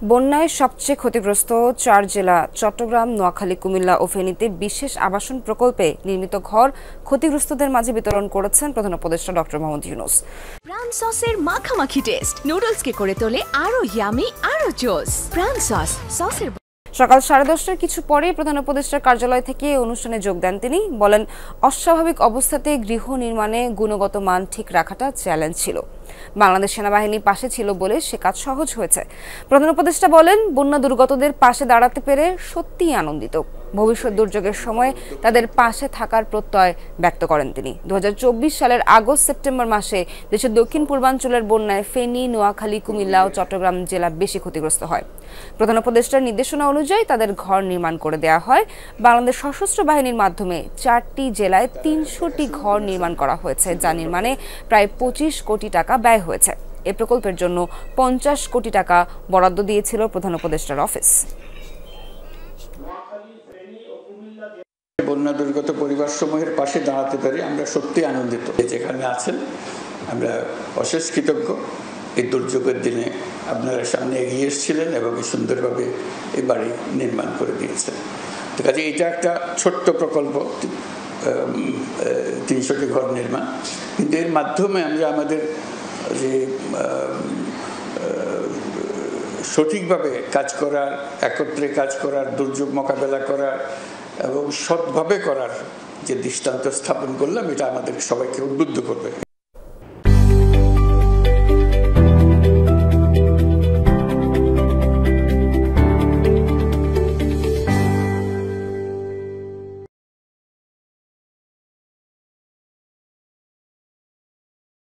বন্যায় সবচেয়ে ক্ষতিগ্রস্ত ৪ জেলা চট্টগ্রাম, নোয়াখালী, কুমিল্লা ও ফেনীতে বিশেষ আবাসন প্রকল্পে নির্মিত ঘর ক্ষতিগ্রস্তদের মাঝে বিতরণ করেছেন প্রধান উপদেষ্টা ডক্টর মোহাম্মদ ইউনূস। প্রাণ সসের মাখামাখি টেস্ট নুডলসকে করে তোলে আরো ইয়ামি আরো জোস। প্রাণ সসের সকাল 10:30টার কিছু পরেই প্রধান উপদেষ্টার কার্যালয় থেকে অনুষ্ঠানে যোগ দেন তিনি। বলেন, অস্বাভাবিক অবস্থাতে গৃহ নির্মাণে গুণগত মান ঠিক রাখাটা চ্যালেঞ্জ ছিল। বাংলাদেশ সেনাবাহিনী পাশে ছিল বলে সে কাজ সহজ হয়েছে। প্রধান উপদেষ্টা বলেন, বন্যা দুর্গতদের পাশে দাঁড়াতে পেরে সত্যিই আনন্দিত। ভবিষ্যৎ দুর্যোগের সময় তাদের পাশে থাকার প্রত্যয় ব্যক্ত করেন তিনি। 2024 সালের আগস্ট-সেপ্টেম্বর মাসে দেশের দক্ষিণ পূর্বাঞ্চলের বন্যায় ফেনী, নোয়াখালী, কুমিল্লা ও চট্টগ্রাম জেলা বেশি ক্ষতিগ্রস্ত হয়। প্রধান উপদেষ্টার নির্দেশনা অনুযায়ী তাদের ঘর নির্মাণ করে দেওয়া হয়। বাংলাদেশ সশস্ত্র বাহিনীর মাধ্যমে 4টি জেলায় 300টি ঘর নির্মাণ করা হয়েছে, যা নির্মাণে প্রায় 25 কোটি টাকা ব্যয় হয়েছে। এ প্রকল্পের জন্য 50 কোটি টাকা বরাদ্দ দিয়েছিল প্রধান উপদেষ্টার অফিস। বন্যা দুর্গত পরিবার সমূহের পাশে দাঁড়াতে পেরে আমরা সত্যি আনন্দিত। যেখানে আছেন আমরা অশেষ কৃতজ্ঞ। এই দুর্যোগের দিনে আপনারা সামনে এগিয়ে এসেছিলেন এবং সুন্দরভাবে এই বাড়ি নির্মাণ করে দিয়েছেন। তো কাজে এটা একটা ছোট্ট প্রকল্প, 300টি ঘর নির্মাণ, কিন্তু এর মাধ্যমে আমরা আমাদের যে সঠিকভাবে কাজ করার, একত্রে কাজ করার, দুর্যোগ মোকাবেলা করার এবং সৎভাবে করার যে দৃষ্টান্ত স্থাপন করলাম, এটা আমাদের সবাইকে উদ্বুদ্ধ করবে।